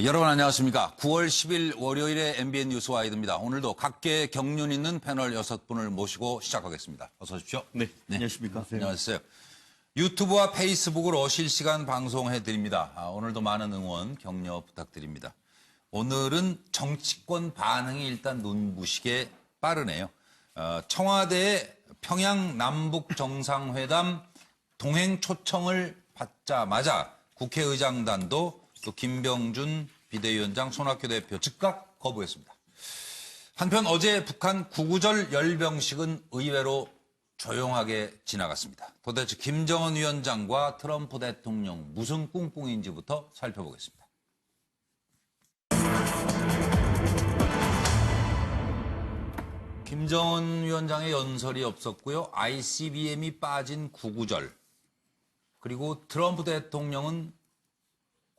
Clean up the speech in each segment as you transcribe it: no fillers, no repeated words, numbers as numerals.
여러분 안녕하십니까. 9월 10일 월요일에 MBN 뉴스와이드입니다. 오늘도 각계 경륜 있는 패널 6분을 모시고 시작하겠습니다. 어서 오십시오. 네, 안녕하십니까. 안녕하세요. 유튜브와 페이스북으로 실시간 방송해드립니다. 오늘도 많은 응원, 격려 부탁드립니다. 오늘은 정치권 반응이 일단 눈부시게 빠르네요. 청와대의 평양 남북 정상회담 동행 초청을 받자마자 국회의장단도 또 김병준 비대위원장, 손학규 대표 즉각 거부했습니다. 한편 어제 북한 구구절 열병식은 의외로 조용하게 지나갔습니다. 도대체 김정은 위원장과 트럼프 대통령 무슨 꿍꿍인지부터 살펴보겠습니다. 김정은 위원장의 연설이 없었고요. ICBM이 빠진 구구절. 그리고 트럼프 대통령은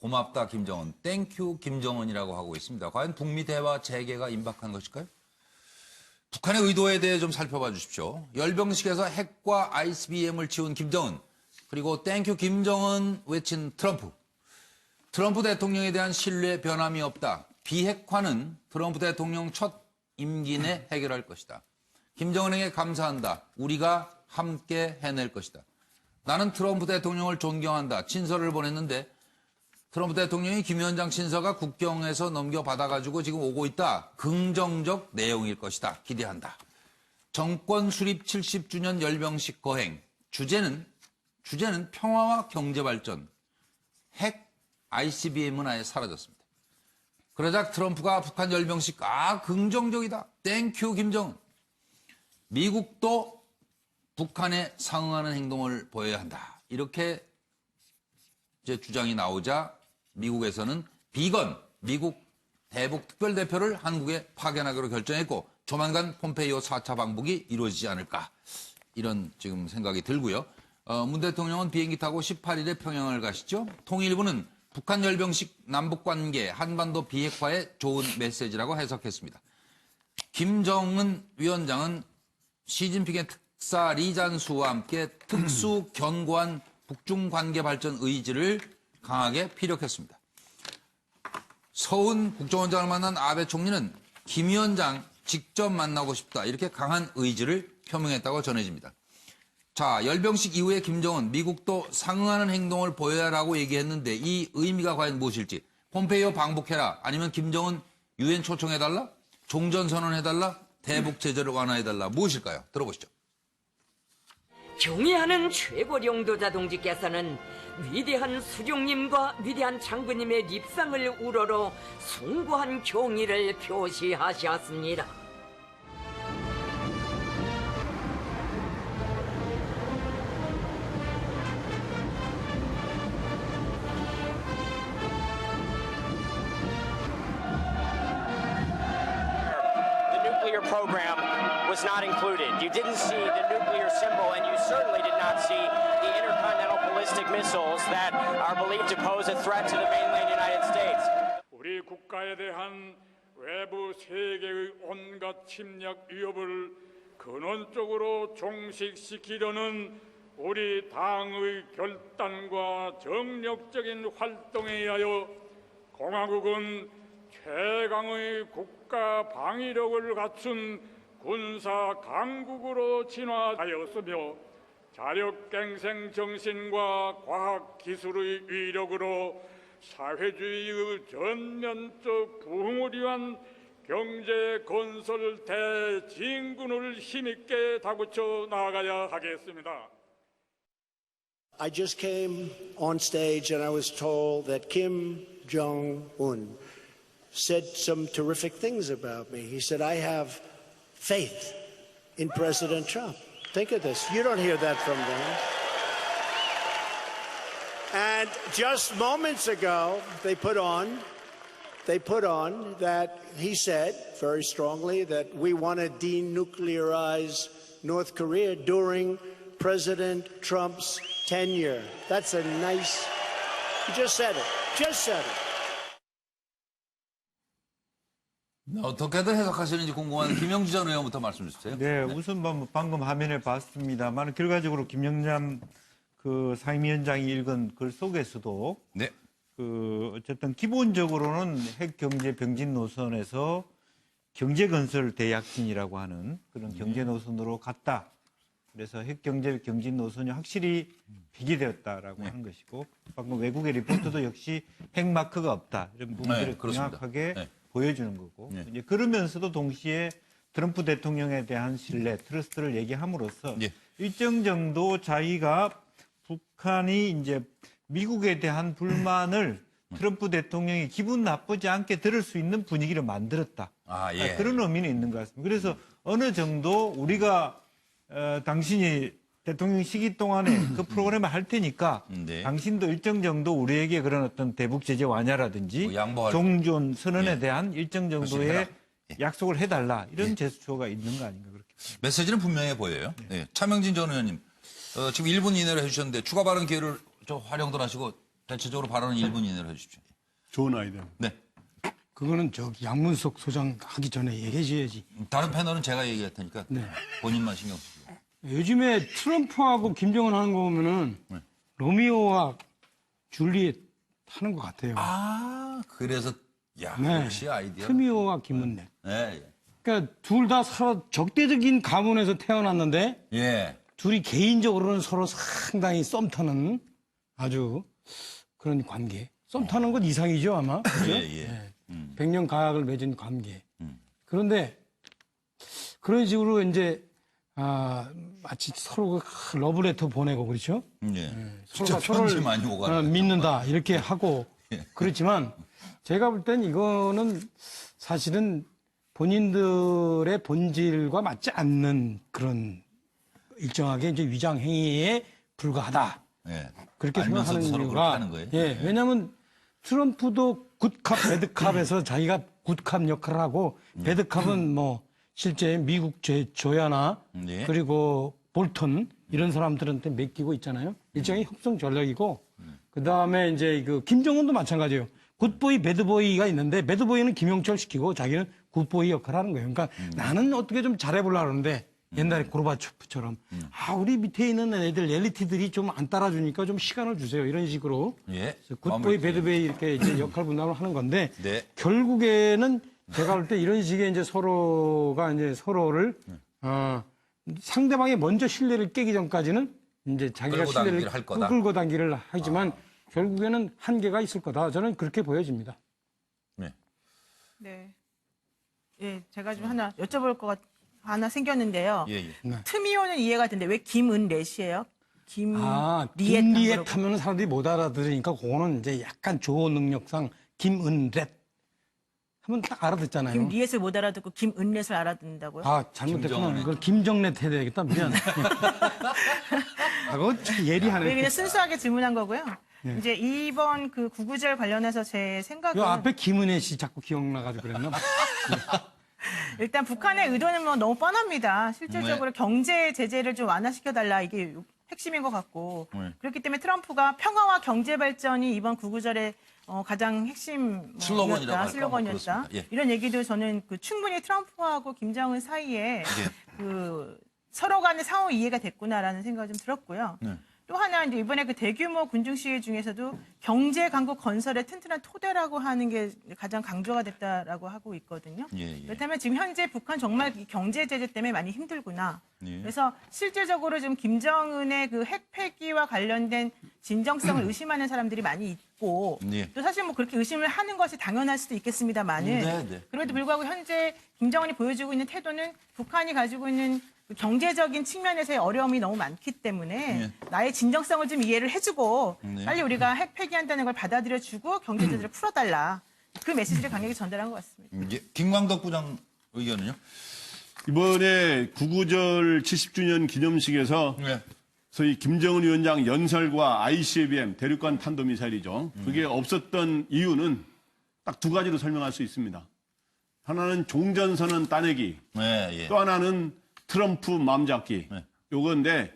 고맙다 김정은, 땡큐 김정은이라고 하고 있습니다. 과연 북미 대화 재개가 임박한 것일까요? 북한의 의도에 대해 좀 살펴봐 주십시오. 열병식에서 핵과 ICBM을 치운 김정은, 그리고 땡큐 김정은 외친 트럼프. 트럼프 대통령에 대한 신뢰 변함이 없다. 비핵화는 트럼프 대통령 첫 임기 내 해결할 것이다. 김정은에게 감사한다. 우리가 함께 해낼 것이다. 나는 트럼프 대통령을 존경한다. 친서를 보냈는데 트럼프 대통령이 김 위원장 친서가 국경에서 넘겨받아가지고 지금 오고 있다. 긍정적 내용일 것이다. 기대한다. 정권 수립 70주년 열병식 거행. 주제는 평화와 경제발전. 핵 ICBM은 아예 사라졌습니다. 그러자 트럼프가 북한 열병식 긍정적이다. 땡큐 김정은. 미국도 북한에 상응하는 행동을 보여야 한다. 이렇게 이제 주장이 나오자 미국에서는 비건, 미국 대북 특별대표를 한국에 파견하기로 결정했고 조만간 폼페이오 4차 방북이 이루어지지 않을까. 이런 지금 생각이 들고요. 문 대통령은 비행기 타고 18일에 평양을 가시죠. 통일부는 북한 열병식 남북관계, 한반도 비핵화에 좋은 메시지라고 해석했습니다. 김정은 위원장은 시진핑의 특사 리잔수와 함께 특수 견고한 북중 관계 발전 의지를 강하게 피력했습니다. 서훈 국정원장을 만난 아베 총리는 김 위원장 직접 만나고 싶다. 이렇게 강한 의지를 표명했다고 전해집니다. 자, 열병식 이후에 김정은, 미국도 상응하는 행동을 보여야라고 얘기했는데 이 의미가 과연 무엇일지. 폼페이오 방북해라. 아니면 김정은 유엔 초청해달라? 종전선언해달라? 대북 제재를 완화해달라. 무엇일까요? 들어보시죠. 경애하는 최고領導자 동지께서는 위대한 수령님과 위대한 장군님의 립상을 우러러 숭고한 경의를 표시하셨습니다. The nuclear program was not included. You didn't see the nuclear symbol, and you certainly did not see the intercontinental ballistic missiles that are believed to pose a threat to the mainland United States. 우리 국가에 대한 외부 세계의 온갖 침략 위협을 근원적으로 종식시키려는 우리 당의 결단과 정력적인 활동에 의하여 공화국은 최강의 국가 방위력을 갖춘 군사 강국으로 진화하였으며 자력갱생 정신과 과학기술의 위력으로 사회주의의 전면적 부흥을 위한 경제 건설 대진군을 힘있게 다구쳐 나아가야 하겠습니다. I just came on stage and I was told that Kim Jong-un said some terrific things about me. He said, I have faith in President Trump. Think of this. You don't hear that from them. And just moments ago, they put on that he said very strongly that we want to denuclearize North Korea during President Trump's tenure. That's a nice, he just said it, just said it. 어떻게든 해석하시는지 궁금한 김영주 전 의원부터 말씀 주세요. 네, 우선 방금 화면에 봤습니다만 결과적으로 김영남 그 상임위원장이 읽은 글 속에서도 네. 어쨌든 기본적으로는 핵 경제 병진 노선에서 경제 건설 대약진이라고 하는 그런 경제 노선으로 갔다. 그래서 핵 경제 병진 노선이 확실히 폐기되었다라고 하는 것이고, 방금 외국의 리포트도 역시 핵 마크가 없다 이런 부분들을 그렇습니다. 명확하게 보여주는 거고, 네. 이제 그러면서도 동시에 트럼프 대통령에 대한 신뢰, 트러스트를 얘기함으로써 예. 일정 정도 자기가 북한이 이제 미국에 대한 불만을 트럼프 대통령이 기분 나쁘지 않게 들을 수 있는 분위기를 만들었다. 아, 예. 그런 의미는 있는 것 같습니다. 그래서 어느 정도 우리가 당신이 대통령 시기 동안에 그 프로그램을 할 테니까 네. 당신도 일정 정도 우리에게 그런 어떤 대북 제재 완화라든지 뭐 양보할 종전 선언에 예. 대한 일정 정도의 해라. 예. 약속을 해달라 이런 제스처가 있는 거 아닌가 그렇게. 메시지는 분명해 보여요. 예. 차명진 전 의원님, 지금 1분 이내로 해주셨는데 추가 발언 기회를 좀 활용들 하시고 대체적으로 발언은 1분 이내로 해주십시오. 좋은 아이디어. 네. 그거는 저기 양문석 소장 하기 전에 얘기해 줘야지. 다른 패널은 제가 얘기할 테니까 네. 본인만 신경 쓰시고. 요즘에 트럼프하고 김정은 하는 거 보면은 네. 로미오와 줄리엣 하는 것 같아요. 아, 그래서 야, 네. 역시 아이디어. 트미오와 김은혜. 예, 그러니까 둘 다 서로 적대적인 가문에서 태어났는데 예. 예. 둘이 개인적으로는 서로 상당히 썸 타는 아주 그런 관계. 썸 타는 건 이상이죠 아마. 그죠? 예, 예. 네. 백년 가약을 맺은 관계. 그런데 그런 식으로 이제 마치 서로 러브레터 보내고 그렇죠? 예. 서로가 진짜 편지 서로를 많이 오가네. 믿는다 이렇게 하고 그렇지만 제가 볼 땐 이거는 사실은 본인들의 본질과 맞지 않는 그런 일정하게 이제 위장 행위에 불과하다. 예. 그렇게 알면서도 생각하는 서로 이유가 그렇게 하는 거예요? 예, 왜냐하면 트럼프도 굿캅, 배드캅에서 자기가 굿캅 역할을 하고 배드캅은 뭐 실제 미국 조야나 예. 그리고 볼턴 이런 사람들한테 맡기고 있잖아요. 일종의 협상 전략이고 그 다음에 이제 그 김정은도 마찬가지예요. 굿보이, 배드보이가 있는데 배드보이는 김영철 시키고 자기는 굿보이 역할을 하는 거예요. 그러니까 나는 어떻게 좀 잘해보려고 하는데 옛날에 고르바초프처럼 우리 밑에 있는 애들 엘리트들이 좀 안 따라주니까 좀 시간을 주세요. 이런 식으로 예. 굿보이, 마무리. 배드보이 이렇게 이제 역할 분담을 하는 건데 네. 결국에는 제가 볼 때 이런 식의 이제 서로가 이제 서로를 상대방이 먼저 신뢰를 깨기 전까지는 이제 자기가 끌고 신뢰를 당기를 할 거다. 끌고 당기를 하지만 결국에는 한계가 있을 거다. 저는 그렇게 보여집니다. 네. 네. 예, 제가 좀 하나 여쭤볼 거 하나 생겼는데요. 예, 예. 트미오는 이해가 되는데 왜 김은렛이에요? 김리엣 김리엣 하면 사람들이 못 알아들으니까 그거는 이제 약간 조어 능력상 김은렛 하면 딱 알아듣잖아요. 김리엣을 못 알아듣고 김은렛을 알아듣는다고요? 잘못했구나. 김정은의. 그걸 김정렛 해야 되겠다. 미안. 그거 참 예리하네. 네, 그냥 순수하게 질문한 거고요. 이제 이번 그 구구절 관련해서 제 생각은 요 앞에 김은혜 씨 자꾸 기억나가지고 그랬나? 일단 북한의 의도는 뭐 너무 뻔합니다. 실질적으로 경제 제재를 좀 완화시켜달라 이게 핵심인 것 같고 네. 그렇기 때문에 트럼프가 평화와 경제 발전이 이번 구구절의 가장 핵심 슬로건이라고 할까? 슬로건이었다. 뭐 그렇습니다. 예. 이런 얘기도 저는 그 충분히 트럼프하고 김정은 사이에 그 서로 간의 상호 이해가 됐구나라는 생각이 좀 들었고요. 네. 또 하나 이제 이번에 그 대규모 군중 시위 중에서도 경제 강국 건설의 튼튼한 토대라고 하는 게 가장 강조가 됐다라고 하고 있거든요. 예, 예. 그렇다면 지금 현재 북한 정말 이 경제 제재 때문에 많이 힘들구나. 예. 그래서 실질적으로 지금 김정은의 그 핵 폐기와 관련된 진정성을 의심하는 사람들이 많이 있고 예. 또 사실 뭐 그렇게 의심을 하는 것이 당연할 수도 있겠습니다만은 네, 네. 그럼에도 불구하고 현재 김정은이 보여주고 있는 태도는 북한이 가지고 있는 그 경제적인 측면에서의 어려움이 너무 많기 때문에 예. 나의 진정성을 좀 이해를 해주고 네. 빨리 우리가 핵 폐기한다는 걸 받아들여주고 경제 제재를 풀어달라. 그 메시지를 강하게 전달한 것 같습니다. 예. 김광덕 부장 의견은요? 이번에 구구절 70주년 기념식에서 네. 소위 김정은 위원장 연설과 ICBM 대륙간 탄도미사일이죠. 그게 없었던 이유는 딱 두 가지로 설명할 수 있습니다. 하나는 종전선언 따내기, 네, 예. 또 하나는 트럼프 마음 잡기. 네. 요건데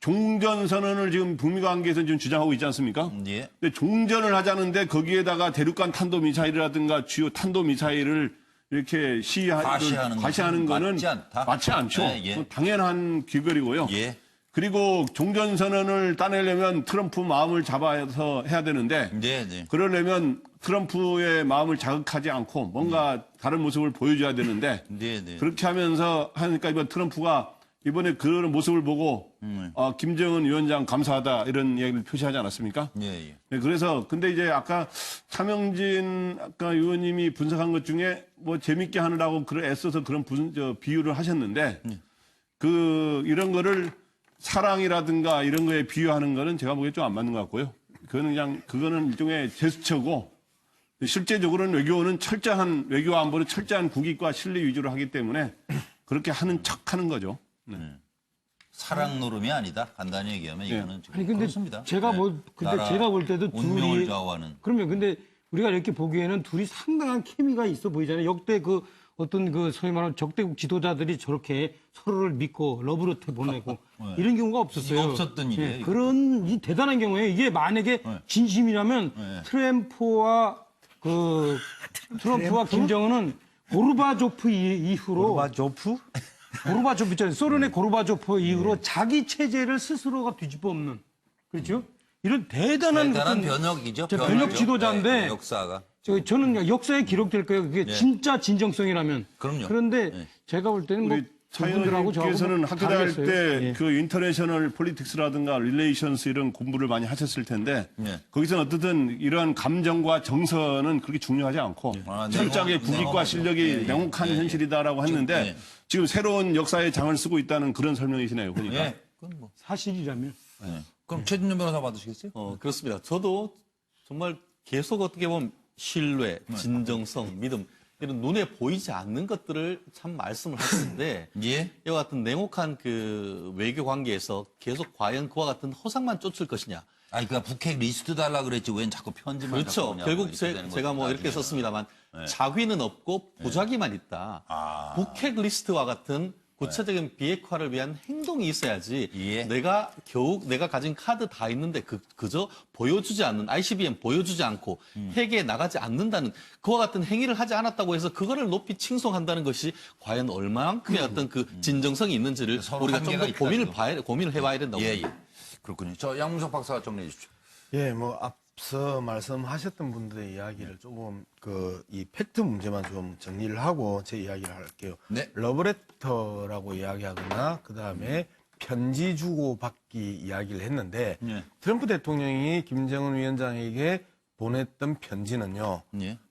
종전선언을 지금 북미 관계에서 지금 주장하고 있지 않습니까? 예. 근데 종전을 하자는데 거기에다가 대륙간 탄도미사일이라든가 주요 탄도미사일을 이렇게 과시하는 과시하는 거는 맞지 않다. 맞지 않죠. 네, 예. 당연한 귀걸이고요. 예. 그리고 종전선언을 따내려면 트럼프 마음을 잡아서 해야 되는데 네, 네. 그러려면 트럼프의 마음을 자극하지 않고 뭔가 다른 모습을 보여줘야 되는데 네, 네. 그렇게 하면서 하니까 이번 트럼프가 이번에 그런 모습을 보고 김정은 위원장 감사하다 이런 얘기를 표시하지 않았습니까? 예, 예. 네, 그래서 근데 이제 아까 차명진 아까 의원님이 분석한 것 중에 뭐 재밌게 하느라고 애써서 그런 비유를 하셨는데 그 이런 거를 사랑이라든가 이런 거에 비유하는 거는 제가 보기에 좀 안 맞는 것 같고요. 그거는 일종의 제스처고 실제적으로는 외교는 철저한 외교 안보는 철저한 국익과 신뢰 위주로 하기 때문에 그렇게 하는 척하는 거죠. 네. 사랑 노름이 아니다. 간단히 얘기하면 이거는 지금 아니 근데 그렇습니다. 제가 뭐 근데 나라 제가 볼 때도 운명을 둘이 좌우하는. 그러면 근데 우리가 이렇게 보기에는 둘이 상당한 케미가 있어 보이잖아요. 역대 그 어떤 그 소위 말하는 적대국 지도자들이 저렇게 서로를 믿고 러브레터 보내고 이런 경우가 없었어요. 이거 없었던 일이에요, 이거. 그런 이 대단한 경우에 이게 만약에 진심이라면 트럼프와 김정은은 고르바조프 이후로 고르바조프 있잖아요. 소련의 고르바조프 이후로 자기 체제를 스스로가 뒤집어 엎는 그렇죠? 이런 대단한 변혁이죠. 변혁 지도자인데 네, 역사가. 저는 역사에 기록될 거예요. 그게 진짜 진정성이라면. 그럼요. 그런데 제가 볼 때는 뭐 그분들하고 차이원님께서는 학교 다닐 다르겠어요. 때 그 인터내셔널 폴리틱스라든가 릴레이션스 이런 공부를 많이 하셨을 텐데 거기서는 어떻든 이러한 감정과 정서는 그렇게 중요하지 않고 철저하게 국익과 실력이 냉혹한 현실이다라고 했는데 지금 새로운 역사의 장을 쓰고 있다는 그런 설명이시네요. 그러니까. 예. 그건 뭐. 사실이라면. 그럼 최진영 변호사 받으시겠어요? 그렇습니다. 저도 정말 계속 어떻게 보면 신뢰, 진정성, 믿음 이런 눈에 보이지 않는 것들을 참 말씀을 하시는데 예. 이와 같은 냉혹한 그 외교 관계에서 계속 과연 그와 같은 허상만 쫓을 것이냐. 아니, 그러니까 북핵 리스트 달라 그랬지 왜 자꾸 편지만 그렇죠. 자꾸 오냐고 결국 이렇게 되는 제가 뭐 거죠, 이렇게 나중에. 썼습니다만 자위는 없고 보자기만 있다. 북핵 리스트와 같은 구체적인 비핵화를 위한 행동이 있어야지 예. 내가 가진 카드 다 있는데 그저 보여주지 않는 ICBM 보여주지 않고 핵에 나가지 않는다는 그와 같은 행위를 하지 않았다고 해서 그거를 높이 칭송한다는 것이 과연 얼마만큼의 어떤 그 진정성이 있는지를 서로 우리가 좀 한계가 더 있다, 고민을 해봐야 된다고 예, 봅니다. 예. 그렇군요. 저 양문석 박사가 정리해 주십시오. 예, 뭐 앞서 말씀하셨던 분들의 이야기를 조금 이 팩트 문제만 좀 정리를 하고 제 이야기를 할게요. 네. 러브레터라고 이야기하거나 그 다음에 편지 주고 받기 이야기를 했는데 트럼프 대통령이 김정은 위원장에게 보냈던 편지는요.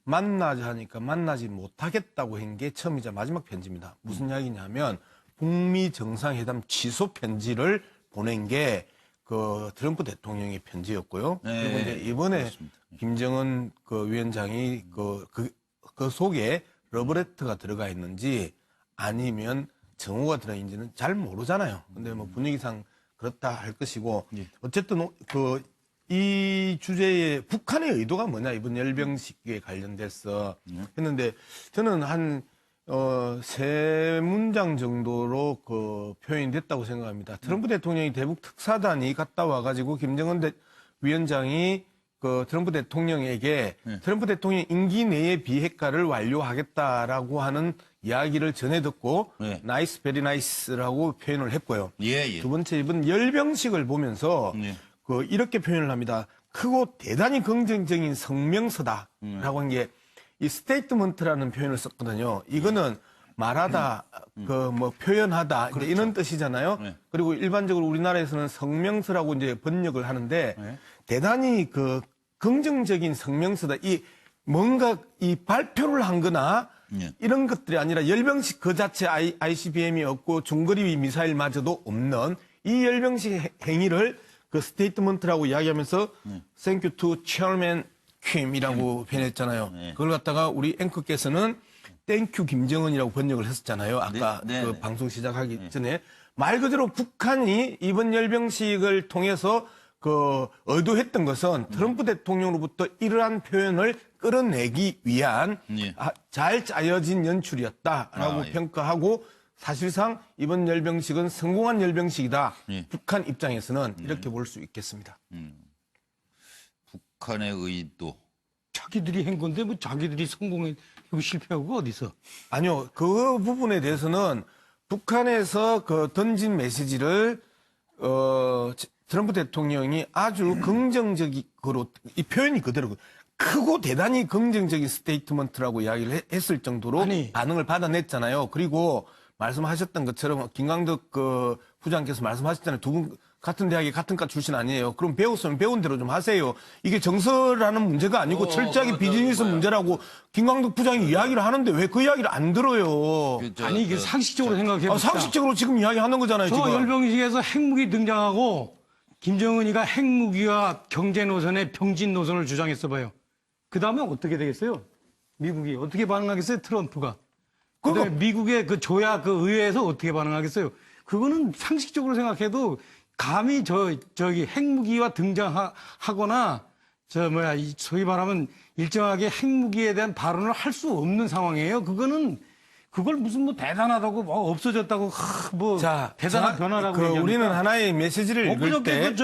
만나자 하니까 만나지 못하겠다고 한 게 처음이자 마지막 편지입니다. 무슨 이야기냐면 북미 정상회담 취소 편지를 보낸 게 그 트럼프 대통령의 편지였고요. 그리고 이제 이번에 그렇습니다. 김정은 그 위원장이 그 속에 러브레터가 들어가 있는지 아니면 정오가 들어 있는지는 잘 모르잖아요. 근데 뭐 분위기상 그렇다 할 것이고 어쨌든 이 주제에 북한의 의도가 뭐냐 이번 열병식에 관련돼서 했는데 저는 한 세 문장 정도로 표현이 됐다고 생각합니다. 트럼프 대통령이 대북 특사단이 갔다 와가지고 김정은 위원장이 트럼프 대통령에게 트럼프 대통령 임기 내에 비핵화를 완료하겠다라고 하는 이야기를 전해 듣고 나이스 베리 나이스라고 표현을 했고요. 두 번째 이번 열병식을 보면서 이렇게 표현을 합니다. 크고 대단히 긍정적인 성명서다라고 한 게 이 스테이트먼트라는 표현을 썼거든요. 이거는 말하다, 표현하다, 그렇죠. 이런 뜻이잖아요. 그리고 일반적으로 우리나라에서는 성명서라고 이제 번역을 하는데 대단히 긍정적인 성명서다. 뭔가 발표를 한 거나 이런 것들이 아니라 열병식 그 자체 ICBM이 없고 중거리 미사일마저도 없는 이 열병식 행위를 스테이트먼트라고 이야기하면서 Thank you to Chairman Kim이라고 표현했잖아요. 그걸 갖다가 우리 앵커께서는 땡큐 김정은이라고 번역을 했었잖아요. 아까 방송 시작하기 전에. 말 그대로 북한이 이번 열병식을 통해서 의도했던 것은 트럼프 대통령으로부터 이러한 표현을 끌어내기 위한 잘 짜여진 연출이었다라고 평가하고 사실상 이번 열병식은 성공한 열병식이다. 북한 입장에서는 이렇게 볼 수 있겠습니다. 북한의 의도. 자기들이 한 건데 뭐 자기들이 성공했고 실패하고 어디서? 아니요. 그 부분에 대해서는 북한에서 던진 메시지를 트럼프 대통령이 아주 긍정적으로, 이 표현이 그대로 크고 대단히 긍정적인 스테이트먼트라고 이야기를 했을 정도로 아니. 반응을 받아냈잖아요. 그리고 말씀하셨던 것처럼 김광덕 부장께서 말씀하셨잖아요. 두 분 같은 대학에 같은 과 출신 아니에요. 그럼 배웠으면 배운 대로 좀 하세요. 이게 정서라는 문제가 아니고 철저하게 비즈니스 문제라고 김광덕 부장이 이야기를 하는데 왜 그 이야기를 안 들어요? 아니 이게 상식적으로 생각해보자. 상식적으로 지금 이야기하는 거잖아요. 저 지금. 열병식에서 핵무기 등장하고 김정은이가 핵무기와 경제 노선의 병진 노선을 주장했어 봐요. 그 다음에 어떻게 되겠어요? 미국이 어떻게 반응하겠어요? 트럼프가. 그다음에 미국의 그 조약 그 의회에서 어떻게 반응하겠어요? 그거는 상식적으로 생각해도 감히 저기 핵무기와 등장하거나 소위 말하면 일정하게 핵무기에 대한 발언을 할 수 없는 상황이에요. 그걸 무슨 뭐 대단하다고 뭐 없어졌다고 뭐 대단한 변화라고 얘기합니까? 우리는 하나의 메시지를 읽을 때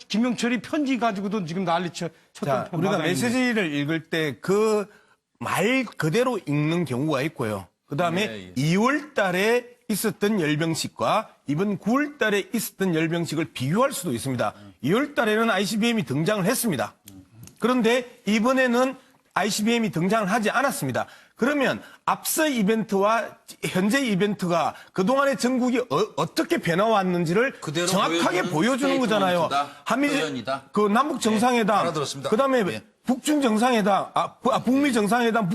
김영철이 편지 가지고도 지금 난리 쳤던 우리가 메시지를 읽을 때 그 말 그대로 읽는 경우가 있고요. 그다음에 2월 달에 있었던 열병식과 이번 9월 달에 있었던 열병식을 비교할 수도 있습니다. 2월 달에는 ICBM이 등장을 했습니다. 그런데 이번에는 ICBM이 등장을 하지 않았습니다. 그러면 앞서 이벤트와 현재 이벤트가 그동안의 전국이 어떻게 변화왔는지를 정확하게 보여주는 거잖아요. 그 남북 정상회담, 그다음에 북중 정상회담, 북미 정상회담,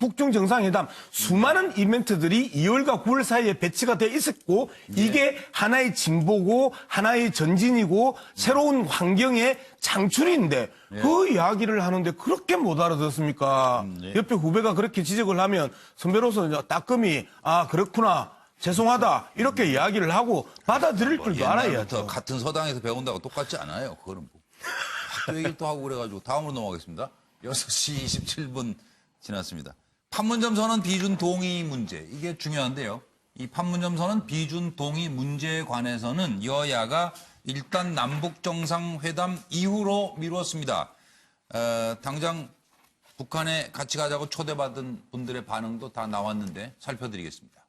북중 정상회담 수많은 이벤트들이 2월과 9월 사이에 배치가 돼 있었고 이게 하나의 진보고 하나의 전진이고 새로운 환경의 창출인데 그 이야기를 하는데 그렇게 못 알아듣습니까? 옆에 후배가 그렇게 지적을 하면 선배로서 따끔히 그렇구나. 죄송하다. 이렇게 이야기를 하고 받아들일 줄도 알아야죠. 같은 서당에서 배운다고 똑같지 않아요. 그거는 뭐. 학교 얘기를 또 하고 그래가지고 다음으로 넘어가겠습니다. 6시 27분 지났습니다. 판문점 선언 비준 동의 문제. 이게 중요한데요. 이 판문점 선언 비준 동의 문제에 관해서는 여야가 일단 남북 정상회담 이후로 미뤘습니다. 당장 북한에 같이 가자고 초대받은 분들의 반응도 다 나왔는데 살펴드리겠습니다.